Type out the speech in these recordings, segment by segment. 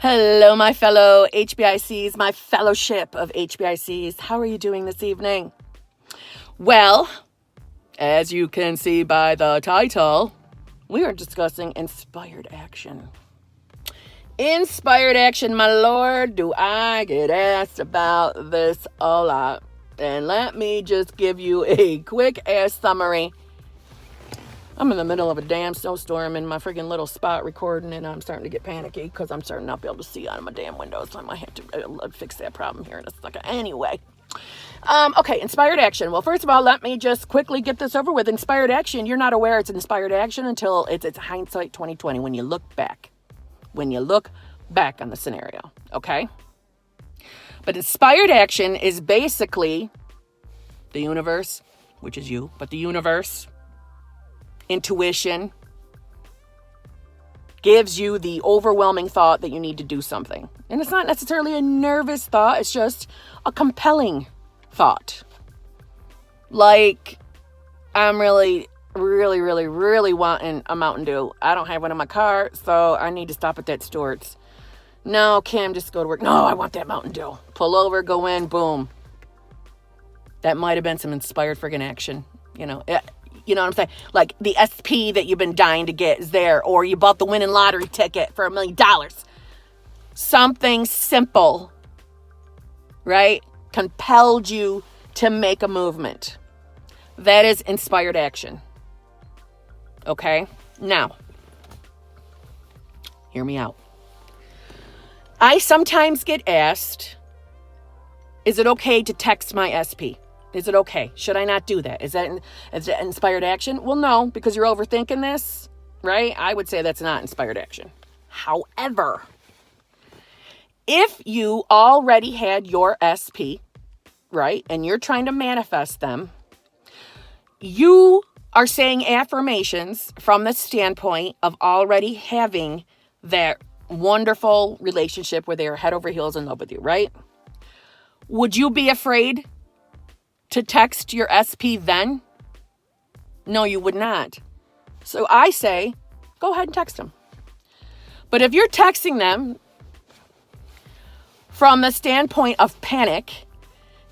Hello, my fellow HBICs, my fellowship of HBICs. How are you doing this evening? Well, as you can see by the title, we are discussing inspired action. Inspired action, my lord, do I get asked about this a lot. And let me just give you a quick-ass summary. I'm in the middle of a damn snowstorm in my freaking little spot recording, and I'm starting to get panicky because I'm starting not to be able to see out of my damn window, so I might have to fix that problem here in a second. Anyway, okay, inspired action. Well, first of all, let me just quickly get this over with. Inspired action, you're not aware it's inspired action until it's hindsight 2020, when you look back. When you look back on the scenario, okay? But inspired action is basically the universe, which is you, but the universe, intuition, gives you the overwhelming thought that you need to do something. And it's not necessarily a nervous thought, it's just a compelling thought. Like, I'm really wanting a Mountain Dew. I don't have one in my car, so I need to stop at that Stewart's. No, Kim, just go to work. No, I want that Mountain Dew. Pull over, go in, boom. That might have been some inspired friggin' action, you know. You know what I'm saying? Like the SP that you've been dying to get is there, or you bought the winning lottery ticket for $1 million. Something simple, right? Compelled you to make a movement. That is inspired action. Okay? Now, hear me out. I sometimes get asked, is it okay to text my SP? Is it okay? Should I not do that? Is that inspired action? Well, no, because you're overthinking this, right? I would say that's not inspired action. However, if you already had your SP, right, and you're trying to manifest them, you are saying affirmations from the standpoint of already having that wonderful relationship where they are head over heels in love with you, right? Would you be afraid to text your SP then? No, you would not. So I say, go ahead and text them. But if you're texting them from the standpoint of panic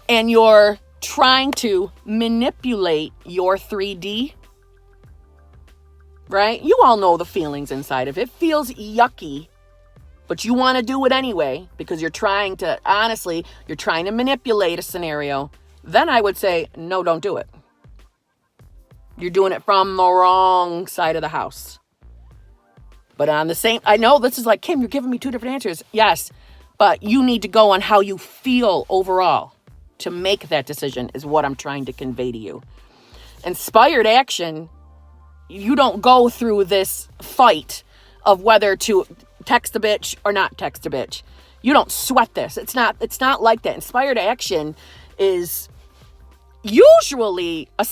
and you're trying to manipulate your 3D, right? You all know the feelings inside of it. It feels yucky, but you want to do it anyway because you're trying to manipulate a scenario. Then I would say, no, don't do it. You're doing it from the wrong side of the house. But I know this is like, Kim, you're giving me two different answers. Yes, but you need to go on how you feel overall to make that decision is what I'm trying to convey to you. Inspired action, you don't go through this fight of whether to text a bitch or not text a bitch. You don't sweat this. It's not like that. Inspired action is usually a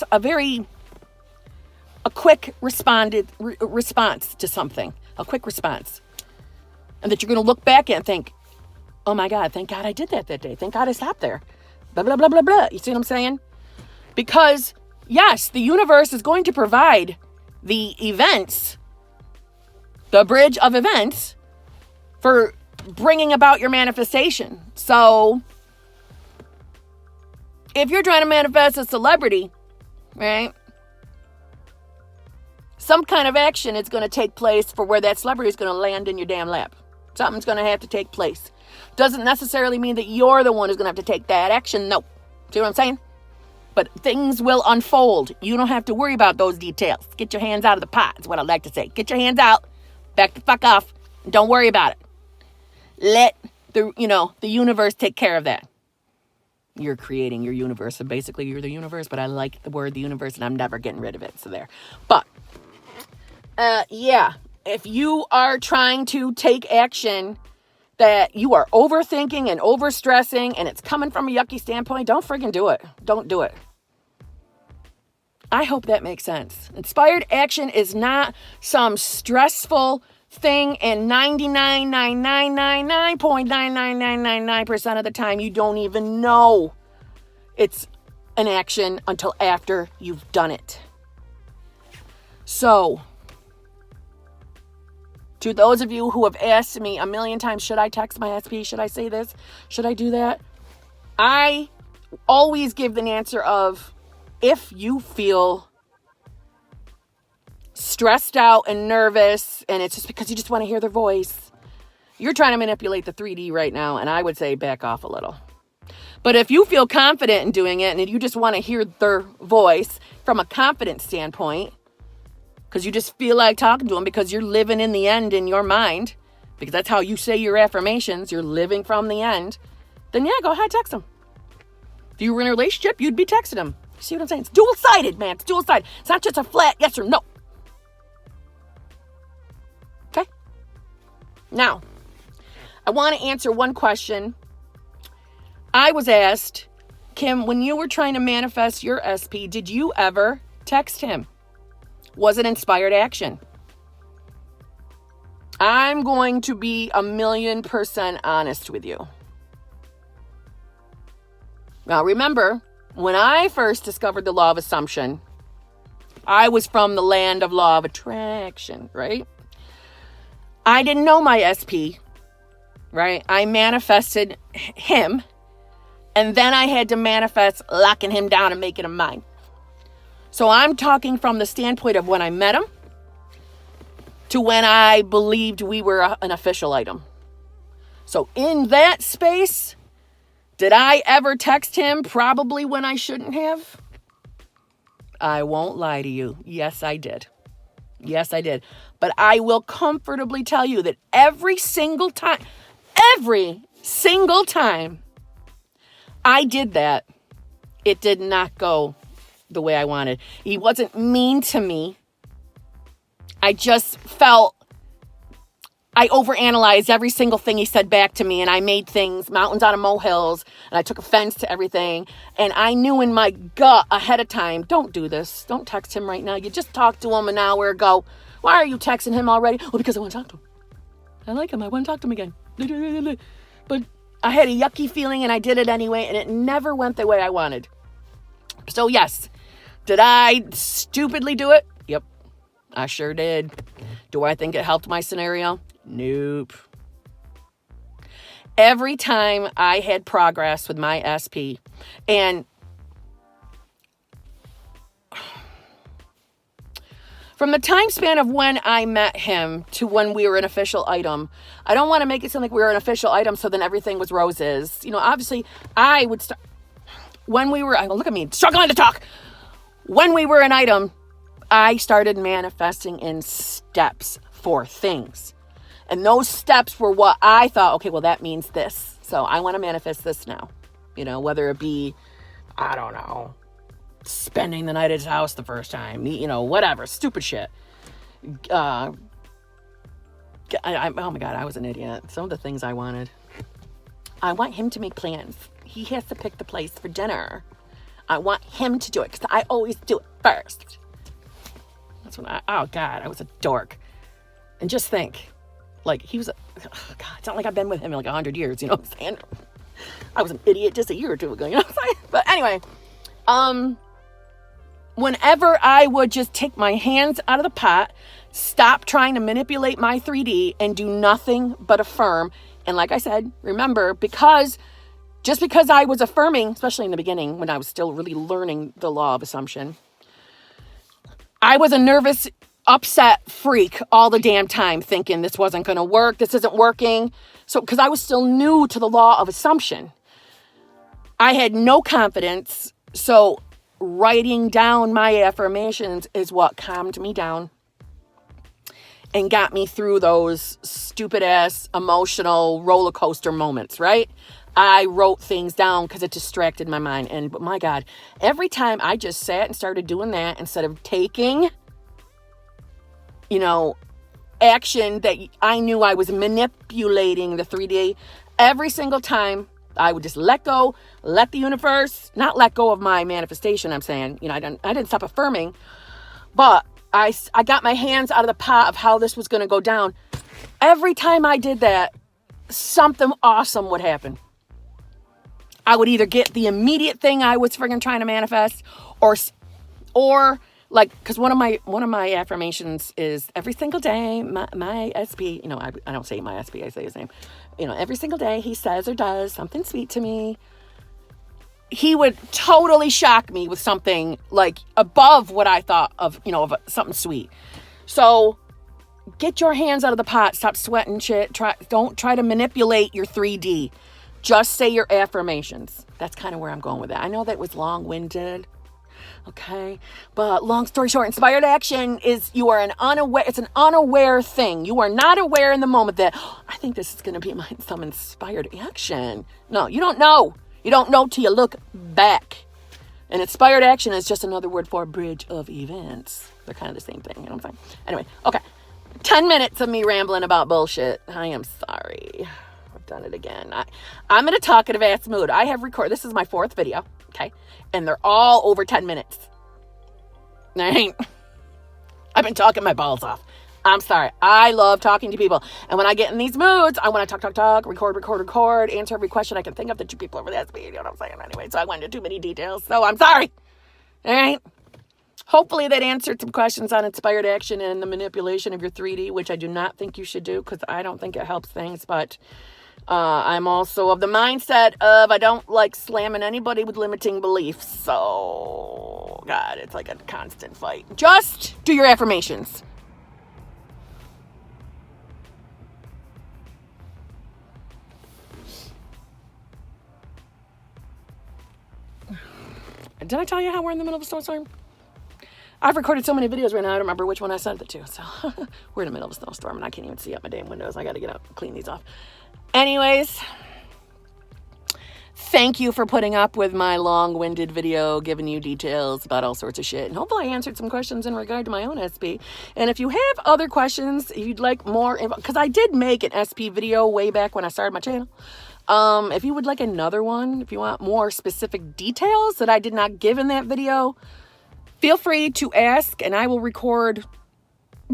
quick response to something, a quick response. And that you're going to look back and think, oh my God, thank God I did that day. Thank God I stopped there. Blah, blah, blah, blah, blah. You see what I'm saying? Because yes, the universe is going to provide the events, the bridge of events for bringing about your manifestation. So if you're trying to manifest a celebrity, right, some kind of action is going to take place for where that celebrity is going to land in your damn lap. Something's going to have to take place. Doesn't necessarily mean that you're the one who's going to have to take that action. No. See what I'm saying? But things will unfold. You don't have to worry about those details. Get your hands out of the pot is what I like to say. Get your hands out. Back the fuck off. And don't worry about it. Let the universe take care of that. You're creating your universe. So basically, you're the universe. But I like the word the universe, and I'm never getting rid of it. So there. But, yeah. If you are trying to take action that you are overthinking and overstressing, and it's coming from a yucky standpoint, don't friggin' do it. Don't do it. I hope that makes sense. Inspired action is not some stressful thing, and 99,999.99999% of the time, you don't even know it's an action until after you've done it. So, To those of you who have asked me a million times, should I text my SP? Should I say this? Should I do that? I always give the answer of, if you feel stressed out and nervous and it's just because you just want to hear their voice, you're trying to manipulate the 3D right now, and I would say back off a little. But if you feel confident in doing it and you just want to hear their voice from a confident standpoint, because you just feel like talking to them because you're living in the end in your mind, because that's how you say your affirmations, you're living from the end, then yeah, go ahead, text them. If you were in a relationship, you'd be texting them. You see what I'm saying? It's dual-sided, man. It's dual-sided. It's not just a flat yes or no. Okay? Now, I want to answer one question. I was asked, Kim, when you were trying to manifest your SP, did you ever text him? Was it inspired action? I'm going to be 1,000,000% honest with you. Now, remember, when I first discovered the law of assumption, I was from the land of law of attraction, right? I didn't know my SP, right? I manifested him, and then I had to manifest locking him down and making him mine. So I'm talking from the standpoint of when I met him to when I believed we were an official item. So in that space, did I ever text him? Probably when I shouldn't have. I won't lie to you. Yes, I did. Yes, I did. But I will comfortably tell you that every single time I did that, it did not go the way I wanted. He wasn't mean to me. I just felt I overanalyzed every single thing he said back to me, and I made things mountains out of molehills, and I took offense to everything. And I knew in my gut ahead of time, don't do this. Don't text him right now. You just talked to him an hour ago. Why are you texting him already? Well, because I want to talk to him. I like him. I want to talk to him again. But I had a yucky feeling, and I did it anyway, and it never went the way I wanted. So yes, did I stupidly do it? Yep, I sure did. Do I think it helped my scenario? Nope. Every time I had progress with my SP, and from the time span of when I met him to when we were an official item, I don't want to make it sound like we were an official item so then everything was roses. You know, obviously I would start, when we were, look at me, struggling to talk. When we were an item, I started manifesting in steps for things. And those steps were what I thought, okay, well, that means this. So I want to manifest this now. You know, whether it be, I don't know, spending the night at his house the first time, you know, whatever, stupid shit. Oh my God, I was an idiot. Some of the things I wanted. I want him to make plans. He has to pick the place for dinner. I want him to do it because I always do it first. That's when oh God, I was a dork. And just think, like he was, oh God, it's not like I've been with him in like 100 years, you know what I'm saying? I was an idiot just a year or two ago, you know what I'm saying? But anyway, whenever I would just take my hands out of the pot, stop trying to manipulate my 3D and do nothing but affirm. And like I said, remember, just because I was affirming, especially in the beginning when I was still really learning the law of assumption, I was a nervous, upset freak all the damn time thinking this wasn't going to work. This isn't working. So, because I was still new to the law of assumption, I had no confidence. So writing down my affirmations is what calmed me down and got me through those stupid ass emotional roller coaster moments, right? I wrote things down because it distracted my mind. And my God, every time I just sat and started doing that instead of taking, you know, action that I knew I was manipulating the 3D, every single time I would just let go, let the universe, not let go of my manifestation, I'm saying, you know, I didn't stop affirming, but I got my hands out of the pot of how this was going to go down. Every time I did that, something awesome would happen. I would either get the immediate thing I was friggin' trying to manifest, or like, because one of my affirmations is every single day, my SP, I don't say my SP, I say his name. Every single day he says or does something sweet to me. He would totally shock me with something like above what I thought of, of something sweet. So get your hands out of the pot. Stop sweating shit. Don't try to manipulate your 3D. Just say your affirmations. That's kind of where I'm going with that. I know that was long-winded. Okay. But long story short, inspired action is it's an unaware thing. You are not aware in the moment that, I think this is going to be some inspired action. No, you don't know. You don't know till you look back. And inspired action is just another word for bridge of events. They're kind of the same thing. You know what I'm saying? Anyway, okay. 10 minutes of me rambling about bullshit. I am sorry. I've done it again. I'm in a talkative ass mood. I have recorded. This is my 4th video. Okay. And they're all over 10 minutes. I've been talking my balls off. I'm sorry. I love talking to people. And when I get in these moods, I want to talk, record, answer every question I can think of that you people over there speed. You know what I'm saying? Anyway, so I went into too many details. So I'm sorry. All right. Hopefully that answered some questions on inspired action and the manipulation of your 3D, which I do not think you should do because I don't think it helps things. But I'm also of the mindset of I don't like slamming anybody with limiting beliefs. So, God, it's like a constant fight. Just do your affirmations. Did I tell you how we're in the middle of a snowstorm? I've recorded so many videos right now, I don't remember which one I sent it to. So we're in the middle of a snowstorm and I can't even see out my damn windows. I got to get out and clean these off. Anyways, thank you for putting up with my long-winded video, giving you details about all sorts of shit. And hopefully I answered some questions in regard to my own SP. And if you have other questions, if you'd like more, because I did make an SP video way back when I started my channel. If you would like another one, if you want more specific details that I did not give in that video, feel free to ask and I will record.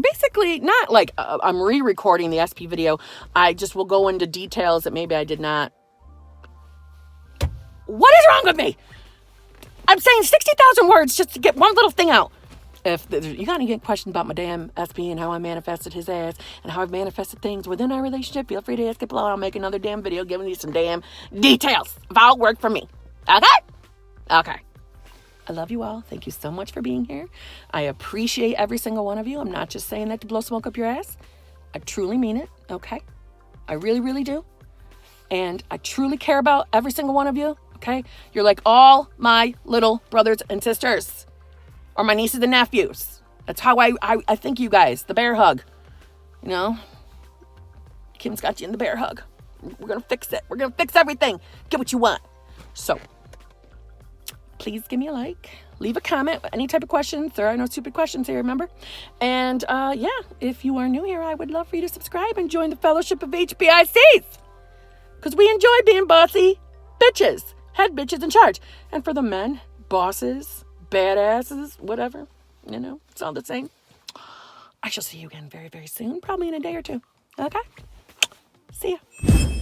Basically, not like I'm re-recording the SP video. I just will go into details that maybe I did not. What is wrong with me? I'm saying 60,000 words just to get one little thing out. If you got any questions about my damn SP and how I manifested his ass and how I've manifested things within our relationship, feel free to ask it below. I'll make another damn video giving you some damn details of how it worked for me. Okay? Okay. I love you all. Thank you so much for being here. I appreciate every single one of you. I'm not just saying that to blow smoke up your ass. I truly mean it. Okay? I really, really do. And I truly care about every single one of you. Okay? You're like all my little brothers and sisters. Or my nieces and nephews. That's how I think you guys. The bear hug. You know? Kim's got you in the bear hug. We're going to fix it. We're going to fix everything. Get what you want. So, please give me a like. Leave a comment. Any type of questions. There are no stupid questions here, remember? And, yeah. If you are new here, I would love for you to subscribe and join the Fellowship of HBICs. Because we enjoy being bossy bitches. Head bitches in charge. And for the men, bosses, badasses, whatever, it's all the same. I shall see you again very, very soon, probably in a day or two. Okay? See ya.